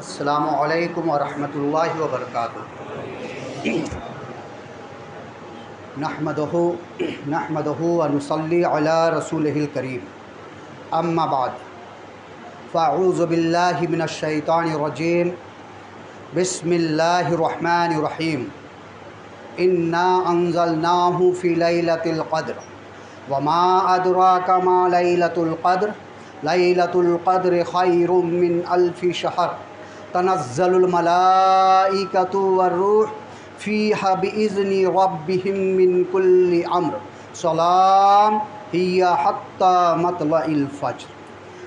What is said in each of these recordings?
السلام علیکم ورحمۃ اللہ وبرکاتہ۔ نحمدہ ونصلی علی رسولہ الکریم، اما بعد فاعوذ باللہ من الشیطان الرجیم، بسم اللہ الرحمن الرحیم۔ انا انزلناہ فی لیلۃ القدر وما ادراک ما لیلۃ القدر لیلۃ القدر خیر من الف شہر تنزل الملائکۃ والروح فیہا بإذن ربہم من کل امر سلام ہی حتی مطلع الفجر۔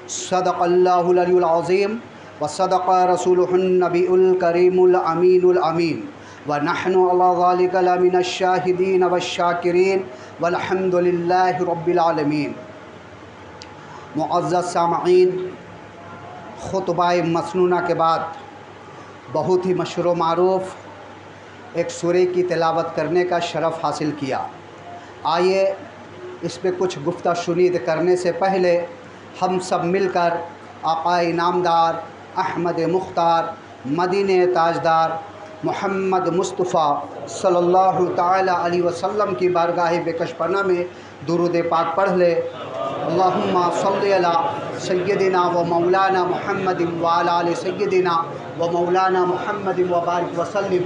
صدق اللہ العلی العظیم وصدق رسولہ النبی الکریم الامین الامین، ونحن علی ذلک لمن الشاہدین والشاکرین والحمد للہ رب العالمین۔ معزز سامعین، خطبہ مسنونہ کے بعد بہت ہی مشہور و معروف ایک سورہ کی تلاوت کرنے کا شرف حاصل کیا۔ آئیے اس پہ کچھ گفتہ شنید کرنے سے پہلے ہم سب مل کر آقا انعامدار احمد مختار مدینہ تاجدار محمد مصطفیٰ صلی اللہ تعالی علیہ وسلم کی بارگاہ بکش پناہ میں درود پاک پڑھ لے۔ اللہم صلی علی سیدنا و مولانا محمد وعلی آل سیدنا و مولانا محمد وبارک وسلم۔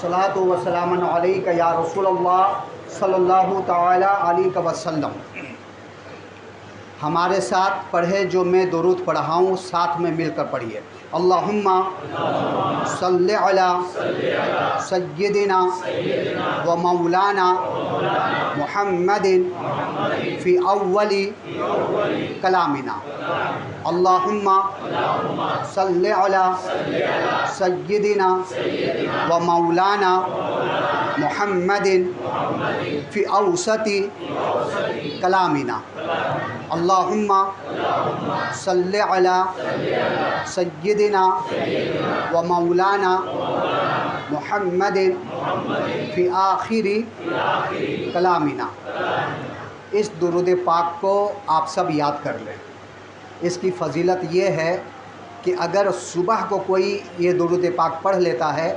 صلاۃ و سلام علیک یا رسول اللہ صلی اللہ تعالی علیہ وسلم۔ ہمارے ساتھ پڑھے، جو میں درود پڑھا ہوں ساتھ میں مل کر پڑھیے۔ اللہم صلی علی سیدنا و مولانا محمد فی اول کلامنا۔ اللہم صلی علی سیدنا و مولانا محمد فی اوسط کلامنا۔ اللہم صلی علی سیدنا و مولانا محمد فی آخر کلامنا۔ اس درود پاک کو آپ سب یاد کر لیں۔ اس کی فضیلت یہ ہے کہ اگر صبح کو کوئی یہ درود پاک پڑھ لیتا ہے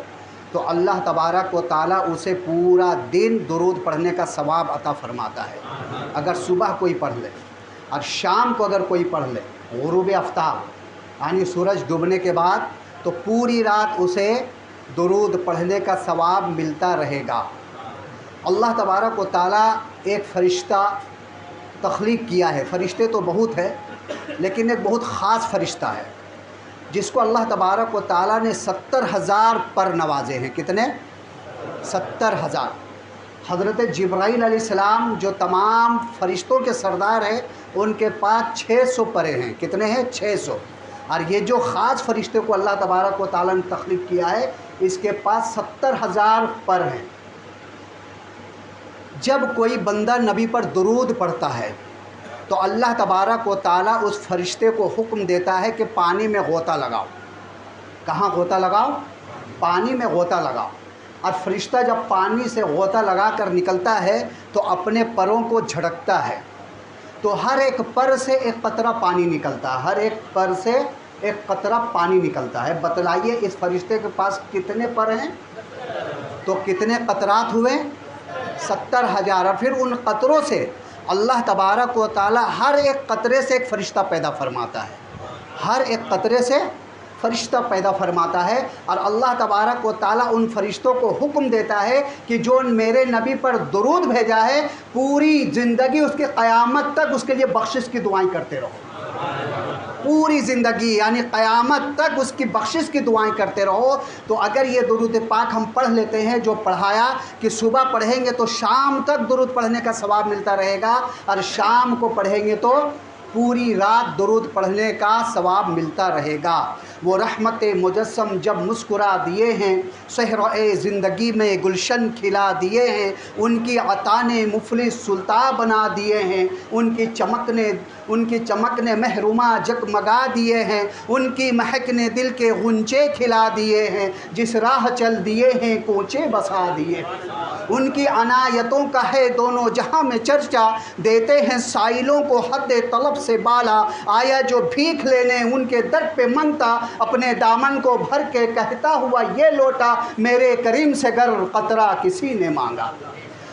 تو اللہ تبارک و تعالیٰ اسے پورا دن درود پڑھنے کا ثواب عطا فرماتا ہے۔ اگر صبح کوئی پڑھ لے اور شام کو اگر کوئی پڑھ لے غروب آفتاب یعنی سورج ڈوبنے کے بعد، تو پوری رات اسے درود پڑھنے کا ثواب ملتا رہے گا۔ اللہ تبارک و تعالیٰ ایک فرشتہ تخلیق کیا ہے۔ فرشتے تو بہت ہے لیکن ایک بہت خاص فرشتہ ہے جس کو اللہ تبارک و تعالیٰ نے 70,000 پر نوازے ہیں۔ کتنے؟ 70,000۔ حضرت جبرائیل علیہ السلام جو تمام فرشتوں کے سردار ہیں، ان کے پاس 600 پرے ہیں۔ کتنے ہیں؟ 600۔ اور یہ جو خاص فرشتے کو اللہ تبارک و تعالیٰ نے تخلیق کیا ہے، اس کے پاس 70,000 پر ہیں۔ جب کوئی بندہ نبی پر درود پڑھتا ہے تو اللہ تبارک و تعالیٰ اس فرشتے کو حکم دیتا ہے کہ پانی میں غوطہ لگاؤ۔ کہاں غوطہ لگاؤ؟ پانی میں غوطہ لگاؤ۔ اور فرشتہ جب پانی سے غوطہ لگا کر نکلتا ہے تو اپنے پروں کو جھڑکتا ہے، تو ہر ایک پر سے ایک قطرہ پانی نکلتا ہے۔ ہر ایک پر سے ایک قطرہ پانی نکلتا ہے۔ بتلائیے اس فرشتے کے پاس کتنے پر ہیں؟ تو کتنے قطرات ہوئے؟ 70,000۔ اور پھر ان قطروں سے اللہ تبارک و تعالیٰ ہر ایک قطرے سے ایک فرشتہ پیدا فرماتا ہے۔ ہر ایک قطرے سے فرشتہ پیدا فرماتا ہے، اور اللہ تبارک و تعالیٰ ان فرشتوں کو حکم دیتا ہے کہ جو میرے نبی پر درود بھیجا ہے پوری زندگی اس کی قیامت تک اس کے لیے بخشش کی دعائیں کرتے رہو۔ پوری زندگی یعنی قیامت تک اس کی بخشش کی دعائیں کرتے رہو۔ تو اگر یہ درود پاک ہم پڑھ لیتے ہیں، جو پڑھایا کہ صبح پڑھیں گے تو شام تک درود پڑھنے کا ثواب ملتا رہے گا، اور شام کو پڑھیں گے تو پوری رات درود پڑھنے کا ثواب ملتا رہے گا۔ وہ رحمت مجسم جب مسکرا دیے ہیں، صحرائے زندگی میں گلشن کھلا دیے ہیں، ان کی عطا نے مفلس سلطان بنا دیے ہیں، ان کی چمک نے محرومہ جگمگا دیے ہیں، ان کی مہک نے دل کے غنچے کھلا دیے ہیں، جس راہ چل دیے ہیں کوچے بسا دیے ہیں۔ ان کی عنایتوں کا ہے دونوں جہاں میں چرچا، دیتے ہیں سائلوں کو حد طلب سے بالا، آیا جو بھیک لینے ان کے در پہ منگتا، اپنے دامن کو بھر کے کہتا ہوا یہ لوٹا، میرے کریم سے گر قطرہ کسی نے مانگا،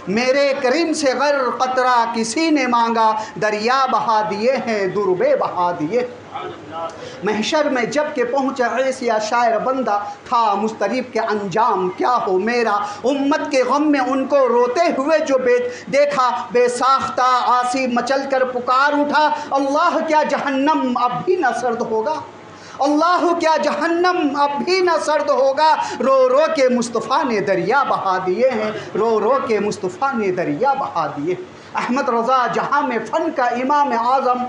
میرے کریم سے گر قطرہ کسی نے مانگا، دریا بہا دیے ہیں دربے بہا دیے۔ محشر میں جب کہ پہنچا عیسی شاعر بندہ، تھا مضطرب کے انجام کیا ہو میرا، امت کے غم میں ان کو روتے ہوئے جو دیکھا، بے ساختہ عاصی مچل کر پکار اٹھا، اللہ کیا جہنم اب بھی نہ سرد ہوگا، اللہ کیا جہنم اب بھی نہ سرد ہوگا، رو رو کے مصطفیٰ نے دریا بہا دیے ہیں، رو رو کے مصطفیٰ نے دریا بہا دیے۔ احمد رضا جہاں میں فن کا امام اعظم،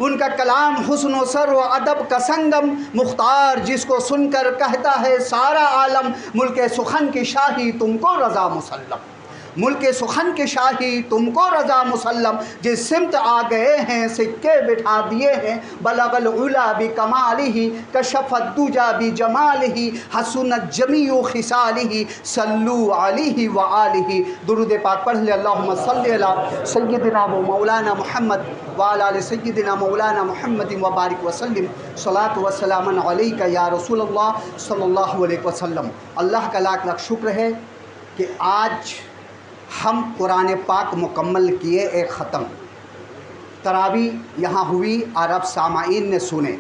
ان کا کلام حسن و سر و ادب کا سنگم، مختار جس کو سن کر کہتا ہے سارا عالم، ملک سخن کی شاہی تم کو رضا مسلم، ملک سخن کی شاہی تم کو رضا مسلم، جس سمت آ گئے ہیں سکے بٹھا دیے ہیں، بلغ العلا بکمالہ کشف الدجا بجمالہ، حسنت جمیع خصالہ صلو علیہ وآلہ۔ درود پاک پڑھ لے، اللہم صلی علی سیدنا و مولانا محمد وعلی آل سیدنا مولانا محمد وبارک وسلم، صلاۃ و سلام علیک یا رسول اللہ صلی اللہ علیہ وسلم۔ اللہ کا لاکھ لاکھ شکر ہے کہ آج ہم قرآن پاک مکمل کیے، ایک ختم تراویح یہاں ہوئی اور اب سامعین نے سنے،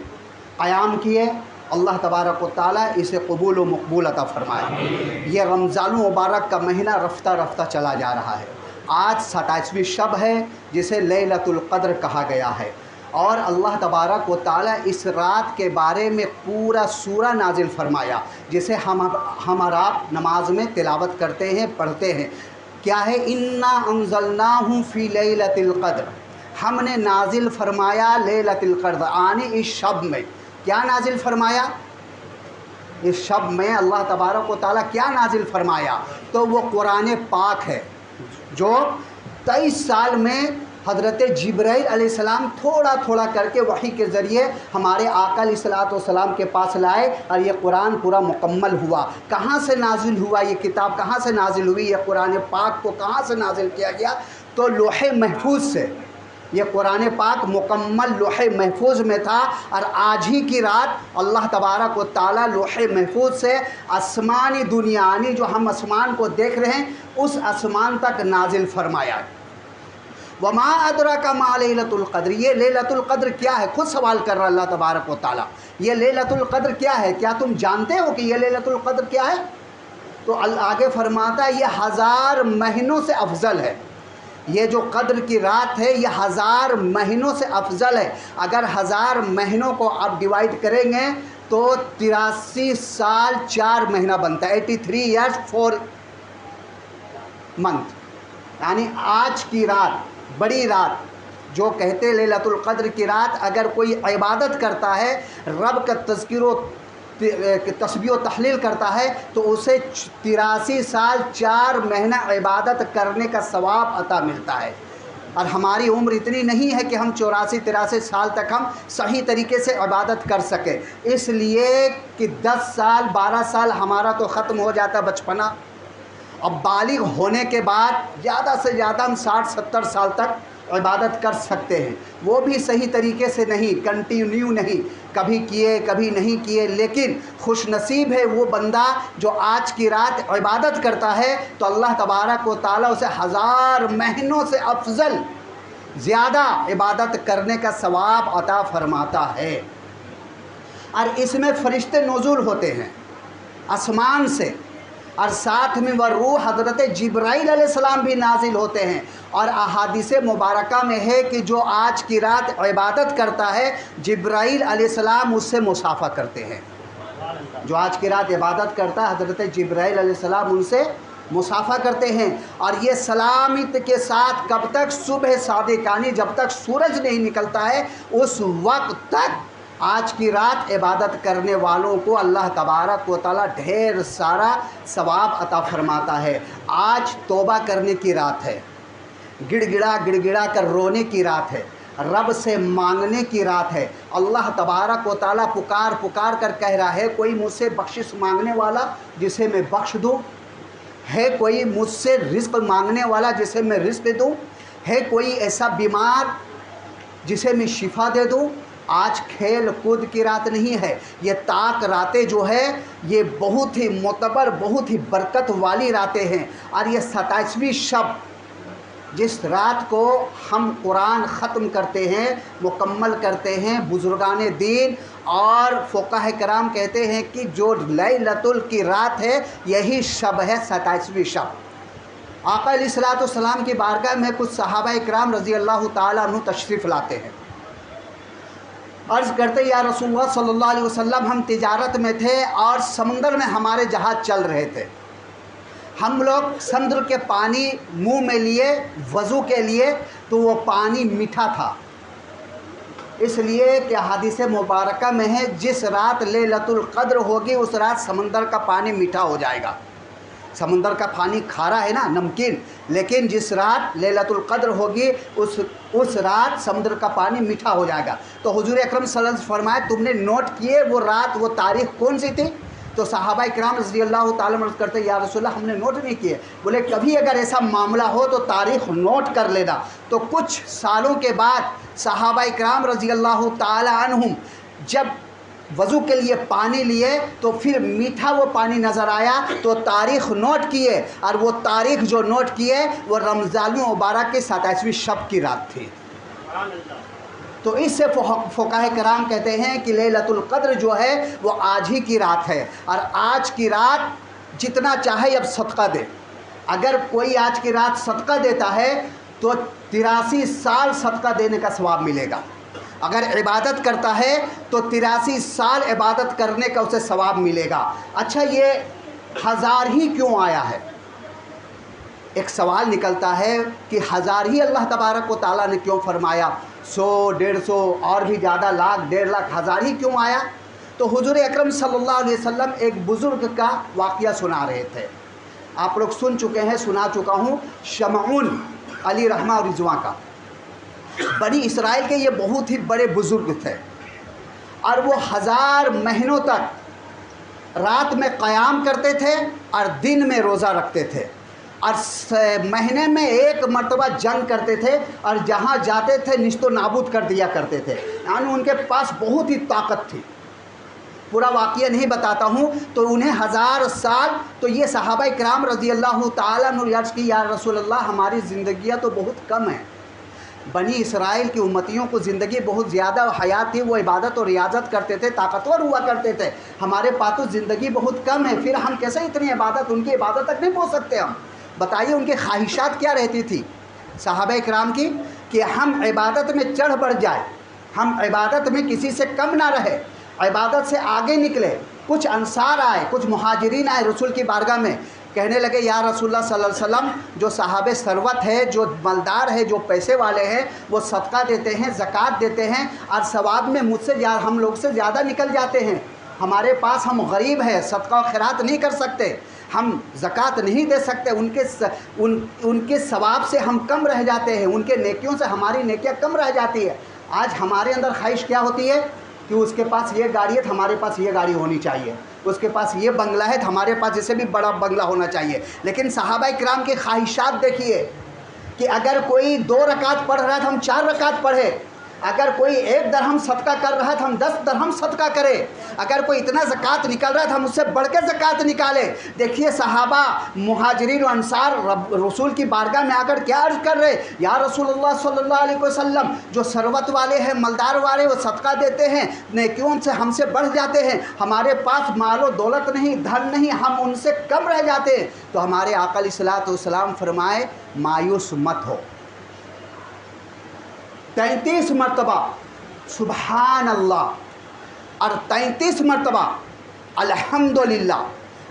قیام کیے، اللہ تبارک و تعالیٰ اسے قبول و مقبول عطا فرمائے۔ یہ رمضان مبارک کا مہینہ رفتہ رفتہ چلا جا رہا ہے، آج 27ویں شب ہے جسے لیلۃ القدر کہا گیا ہے، اور اللہ تبارک و تعالیٰ اس رات کے بارے میں پورا سورہ نازل فرمایا، جسے ہم اور آپ نماز میں تلاوت کرتے ہیں، پڑھتے ہیں۔ کیا ہے؟ انا انزلناہ فی لیلۃ القدر، ہم نے نازل فرمایا لیلۃ القدر، آنے اس شب میں۔ کیا نازل فرمایا؟ اس شب میں اللہ تبارک و تعالیٰ کیا نازل فرمایا؟ تو وہ قرآن پاک ہے، جو 23 سال میں حضرت جبرائیل علیہ السلام تھوڑا تھوڑا کر کے وحی کے ذریعے ہمارے آقا علیہ الصلوۃ والسلام کے پاس لائے، اور یہ قرآن پورا مکمل ہوا۔ کہاں سے نازل ہوا یہ کتاب؟ کہاں سے نازل ہوئی یہ قرآن پاک کو؟ کہاں سے نازل کیا گیا؟ تو لوح محفوظ سے۔ یہ قرآن پاک مکمل لوح محفوظ میں تھا، اور آج ہی کی رات اللہ تبارک و تعالیٰ لوح محفوظ سے آسمانی دنیا، یعنی جو ہم آسمان کو دیکھ رہے ہیں، اس آسمان تک نازل فرمایا۔ وما ادراک ما لیلۃ القدر، یہ لیلۃ القدر کیا ہے؟ خود سوال کر رہا اللہ تبارک و تعالیٰ، یہ لیلۃ القدر کیا ہے؟ کیا تم جانتے ہو کہ یہ لیلۃ القدر کیا ہے؟ تو آگے فرماتا ہے یہ 1000 مہینوں سے افضل ہے، یہ جو قدر کی رات ہے یہ 1000 مہینوں سے افضل ہے۔ اگر 1000 مہینوں کو آپ ڈیوائڈ کریں گے تو 83 سال 4 مہینہ بنتا ہے، 83 ایئرس 4 منتھ۔ یعنی آج کی رات، بڑی رات جو کہتے ہیں لیلۃ القدر کی رات، اگر کوئی عبادت کرتا ہے، رب کا تذکر و تسبیح و تحلیل کرتا ہے، تو اسے 83 سال 4 مہینہ عبادت کرنے کا ثواب عطا ملتا ہے۔ اور ہماری عمر اتنی نہیں ہے کہ ہم 84-83 سال تک ہم صحیح طریقے سے عبادت کر سکیں، اس لیے کہ 10 سال 12 سال ہمارا تو ختم ہو جاتا بچپنا، اب بالغ ہونے کے بعد زیادہ سے زیادہ ہم 60-70 سال تک عبادت کر سکتے ہیں، وہ بھی صحیح طریقے سے نہیں، کنٹینیو نہیں، کبھی کیے کبھی نہیں کیے۔ لیکن خوش نصیب ہے وہ بندہ جو آج کی رات عبادت کرتا ہے، تو اللہ تبارک و تعالیٰ اسے 1000 مہینوں سے افضل زیادہ عبادت کرنے کا ثواب عطا فرماتا ہے۔ اور اس میں فرشتے نزول ہوتے ہیں آسمان سے، اور ساتھ میں وہ روح حضرت جبرائیل علیہ السلام بھی نازل ہوتے ہیں۔ اور احادیث مبارکہ میں ہے کہ جو آج کی رات عبادت کرتا ہے، جبرائیل علیہ السلام اس سے مصافحہ کرتے ہیں۔ جو آج کی رات عبادت کرتا ہے، حضرت جبرائیل علیہ السلام ان سے مصافحہ کرتے ہیں، اور یہ سلامت کے ساتھ کب تک؟ صبح صادق، یعنی جب تک سورج نہیں نکلتا ہے اس وقت تک آج کی رات عبادت کرنے والوں کو اللہ تبارک و تعالیٰ ڈھیر سارا ثواب عطا فرماتا ہے۔ آج توبہ کرنے کی رات ہے، گڑ گڑا کر رونے کی رات ہے، رب سے مانگنے کی رات ہے۔ اللہ تبارک و تعالیٰ پکار کر کہہ رہا ہے، کوئی مجھ سے بخشش مانگنے والا جسے میں بخش دوں؟ ہے کوئی مجھ سے رزق مانگنے والا جسے میں رزق دوں؟ ہے کوئی ایسا بیمار جسے میں شفا دے دوں؟ آج کھیل کود کی رات نہیں ہے، یہ طاق راتیں جو ہے یہ بہت ہی معتبر، بہت ہی برکت والی راتیں ہیں۔ اور یہ 27ویں شب جس رات کو ہم قرآن ختم کرتے ہیں، مکمل کرتے ہیں، بزرگان دین اور فقہاء کرام کہتے ہیں کہ جو لیلۃ القدر کی رات ہے یہی شب ہے 27ویں شب۔ آقا علیہ الصلوۃ والسلام کی بارگاہ میں کچھ صحابہ کرام رضی اللہ تعالیٰ عنہ تشریف لاتے ہیں، عرض کرتے یا رسول اللہ صلی اللہ علیہ وسلم ہم تجارت میں تھے اور سمندر میں ہمارے جہاز چل رہے تھے، ہم لوگ سمندر کے پانی منہ میں لیے وضو کے لیے تو وہ پانی میٹھا تھا، اس لیے کہ حدیث مبارکہ میں ہے جس رات لیلۃ القدر ہوگی اس رات سمندر کا پانی میٹھا ہو جائے گا۔ سمندر کا پانی کھارا ہے نا، نمکین، لیکن جس رات لیلۃ القدر ہوگی اس رات سمندر کا پانی میٹھا ہو جائے گا۔ تو حضور اکرم صلی اللہ علیہ وسلم فرمایا تم نے نوٹ کیے وہ رات، وہ تاریخ کون سی تھی؟ تو صحابہ کرام رضی اللہ تعالیٰ عنہ کرتے یا رسول اللہ ہم نے نوٹ نہیں کیے۔ بولے کبھی اگر ایسا معاملہ ہو تو تاریخ نوٹ کر لینا۔ تو کچھ سالوں کے بعد صحابہ کرام رضی اللہ تعالیٰ عنہم جب وضو کے لیے پانی لیے تو پھر میٹھا وہ پانی نظر آیا تو تاریخ نوٹ کیے، اور وہ تاریخ جو نوٹ کیے وہ رمضان المبارک کی 27ویں شب کی رات تھی۔ تو اس سے فقہاء کرام کہتے ہیں کہ لیلۃ القدر جو ہے وہ آج ہی کی رات ہے، اور آج کی رات جتنا چاہے اب صدقہ دے۔ اگر کوئی آج کی رات صدقہ دیتا ہے تو 83 سال صدقہ دینے کا ثواب ملے گا۔ اگر عبادت کرتا ہے تو 83 سال عبادت کرنے کا اسے ثواب ملے گا۔ اچھا یہ 1000 ہی کیوں آیا ہے؟ ایک سوال نکلتا ہے کہ 1000 ہی اللہ تبارک و تعالیٰ نے کیوں فرمایا؟ 100، 150 اور بھی زیادہ، لاکھ، 1.5 لاکھ، 1000 ہی کیوں آیا؟ تو حضور اکرم صلی اللہ علیہ وسلم ایک بزرگ کا واقعہ سنا رہے تھے، آپ لوگ سن چکے ہیں، سنا چکا ہوں، شمعون علی رحمہ اور رضوان کا۔ بنی اسرائیل کے یہ بہت ہی بڑے بزرگ تھے، اور وہ 1000 مہینوں تک رات میں قیام کرتے تھے اور دن میں روزہ رکھتے تھے، اور مہینے میں ایک مرتبہ جنگ کرتے تھے، اور جہاں جاتے تھے نیست و نابود کر دیا کرتے تھے، یعنی ان کے پاس بہت ہی طاقت تھی۔ پورا واقعہ نہیں بتاتا ہوں۔ تو انہیں 1000 سال، تو یہ صحابہ کرام رضی اللہ تعالیٰ عنہ عرض کی یا رسول اللہ ہماری زندگیاں تو بہت کم ہیں، بنی اسرائیل کی امتیوں کو زندگی بہت زیادہ حیات تھی، وہ عبادت اور ریاضت کرتے تھے، طاقتور ہوا کرتے تھے، ہمارے پاس تو زندگی بہت کم ہے، پھر ہم کیسے اتنی عبادت، ان کی عبادت تک نہیں پہنچ سکتے ہم؟ بتائیے ان کی خواہشات کیا رہتی تھی صحابہ کرام کی، کہ ہم عبادت میں چڑھ بڑھ جائے، ہم عبادت میں کسی سے کم نہ رہے، عبادت سے آگے نکلے۔ کچھ انصار آئے، کچھ مہاجرین آئے رسول کی بارگاہ میں، کہنے لگے یا رسول اللہ صلی اللہ علیہ وسلم جو صاحب ثروت ہے، جو مالدار ہے، جو پیسے والے ہیں، وہ صدقہ دیتے ہیں، زکوٰۃ دیتے ہیں، اور ثواب میں مجھ سے ہم لوگ سے زیادہ نکل جاتے ہیں، ہمارے پاس ہم غریب ہیں، صدقہ و خیرات نہیں کر سکتے، ہم زکوٰۃ نہیں دے سکتے، ان کے ثواب سے ہم کم رہ جاتے ہیں، ان کے نیکیوں سے ہماری نیکیاں کم رہ جاتی ہے۔ آج ہمارے اندر خواہش کیا ہوتی ہے کہ اس کے پاس یہ گاڑی ہے تو ہمارے پاس یہ گاڑی ہونی چاہیے، اس کے پاس یہ بنگلہ ہے تو ہمارے پاس اس سے بھی بڑا بنگلہ ہونا چاہیے۔ لیکن صحابہ کرام کی خواہشات دیکھیے کہ اگر کوئی 2 رکعت پڑھ رہا ہے تو ہم 4 رکعت پڑھے، اگر کوئی 1 درہم صدقہ کر رہا ہے تو ہم 10 درہم صدقہ کرے، اگر کوئی اتنا زکوٰۃ نکل رہا ہے تو ہم اس سے بڑھ کے زکوٰۃ نکالیں۔ دیکھیے صحابہ مہاجرین و انصار رسول کی بارگاہ میں آ کر کیا عرض کر رہے، یا رسول اللہ صلی اللہ علیہ وسلم جو ثروت والے ہیں، مالدار والے، وہ صدقہ دیتے ہیں، نیکیوں سے ہم سے بڑھ جاتے ہیں، ہمارے پاس مال و دولت نہیں، دھن نہیں، ہم ان سے کم رہ جاتے ہیں۔ تو ہمارے آقا علیہ الصلوۃ والسلام فرمائے مایوس مت ہو۔ 33 مرتبہ سبحان اللہ، اور 33 مرتبہ الحمدللہ،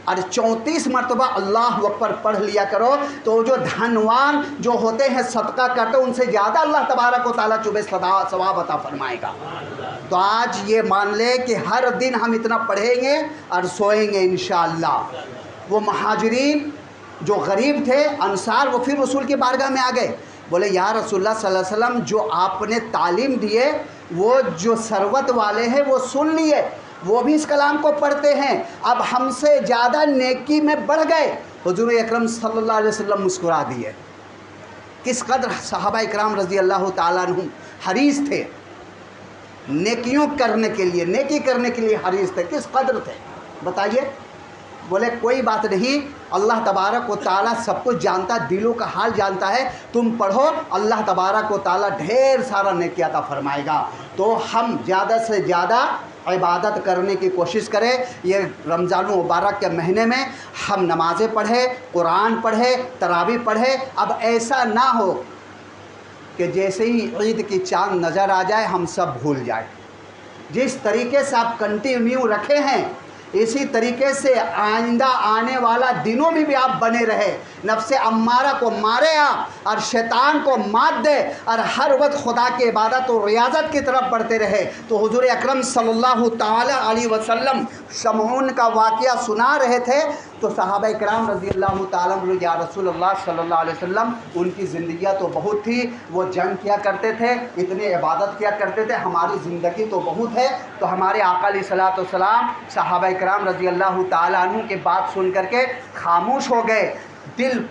اور 34 مرتبہ اللہ اکبر پڑھ لیا کرو، تو جو دھنوان جو ہوتے ہیں صدقہ کرتے ان سے زیادہ اللہ تبارک و تعالیٰ صبح ثواب عطا فرمائے گا۔ تو آج یہ مان لے کہ ہر دن ہم اتنا پڑھیں گے اور سوئیں گے انشاءاللہ۔ وہ مہاجرین جو غریب تھے، انصار، وہ پھر رسول کی بارگاہ میں آ گئے، بولے یا رسول اللہ صلی اللہ علیہ وسلم جو آپ نے تعلیم دیے وہ جو ثروت والے ہیں وہ سن لیے، وہ بھی اس کلام کو پڑھتے ہیں، اب ہم سے زیادہ نیکی میں بڑھ گئے۔ حضور اکرم صلی اللہ علیہ وسلم مسکرا دیے۔ کس قدر صحابہ اکرام رضی اللہ تعالیٰ عنہم حریص تھے نیکیوں کرنے کے لیے، نیکی کرنے کے لیے حریص تھے. کس قدر تھے بتائیے. بولے کوئی بات نہیں، اللہ تبارک و تعالیٰ سب کچھ جانتا، دلوں کا حال جانتا ہے، تم پڑھو، اللہ تبارک و تعالیٰ ڈھیر سارا نیکی عطا فرمائے گا. تو ہم زیادہ سے زیادہ عبادت کرنے کی کوشش کریں. یہ رمضان المبارک کے مہینے میں ہم نمازیں پڑھیں، قرآن پڑھیں، تراویح پڑھیں. اب ایسا نہ ہو کہ جیسے ہی عید کی چاند نظر آ جائے ہم سب بھول جائیں. جس طریقے سے آپ کنٹینیو رکھے ہیں اسی طریقے سے آئندہ آنے والا دنوں میں بھی آپ بنے رہے. نفس امارہ کو مارے آپ اور شیطان کو مات دے اور ہر وقت خدا کی عبادت و ریاضت کی طرف بڑھتے رہے. تو حضور اکرم صلی اللہ تعالی علیہ وسلم شمعون کا واقعہ سنا رہے تھے تو صحابہ کرام رضی اللہ تعالیٰ عنہ یا رسول اللہ صلی اللہ علیہ وسلم ان کی زندگیاں تو بہت تھی، وہ جنگ کیا کرتے تھے، اتنی عبادت کیا کرتے تھے، ہماری زندگی تو بہت ہے. تو ہمارے آقا علیہ الصلوۃ والسلام صحابہ کرام رضی اللہ تعالیٰ عنہ کی بات سن کر کے خاموش ہو گئے، دل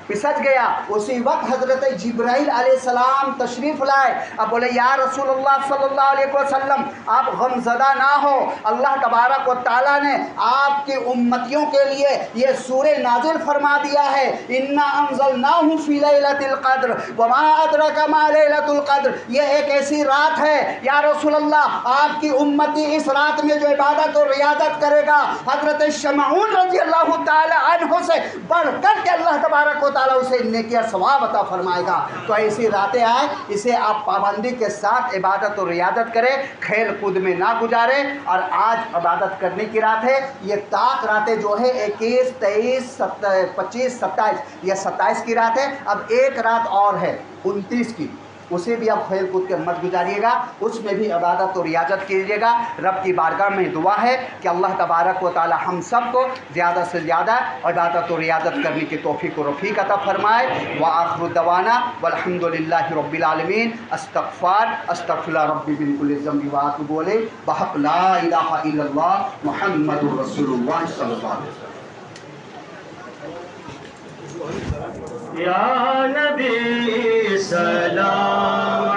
پسج گیا. اسی وقت حضرت جبرائیل علیہ السلام تشریف لائے. اب بولے یا رسول اللہ صلی اللہ علیہ وسلم آپ غم زدہ نہ ہو، اللہ تبارک و تعالیٰ نے آپ کی امتیوں کے لیے یہ سورہ نازل فرما دیا ہے، انا انزلناہ فی لیلۃ القدر وما ادراک ما لیلۃ القدر. یہ ایک ایسی رات ہے یا رسول اللہ آپ کی امتی اس رات میں جو عبادت اور ریاضت کرے گا حضرت شمعون رضی اللہ تعالی عنہ سے بڑھ کر کے اللہ تبارک و تعالیٰ اسے نیکی اور ثواب عطا فرمائے گا. تو ایسی راتیں آئیں، اسے آپ پابندی کے ساتھ عبادت و ریاضت کریں، کھیل کود میں نہ گزاریں. اور آج عبادت کرنے کی رات ہے. یہ طاق راتیں جو ہے 21 23 25 27 یہ 27 کی رات ہے. اب ایک رات اور ہے 29 کی، اسے بھی آپ کھیل کود کے مت گزاریے گا، اس میں بھی عبادت و ریاضت کیجیے گا. رب کی بارگاہ میں دعا ہے کہ اللہ تبارک و تعالی ہم سب کو زیادہ سے زیادہ عبادت و ریاضت کرنے کی توفیق و رفیق عطا فرمائے. وآخر دعوانا والحمد للہ رب العالمین. استغفر ربی من کل ذنب واتوب الیہ بحق لا الہ الا اللہ محمد رسول اللہ صلی اللہ علیہ وسلم. یا نبی سلام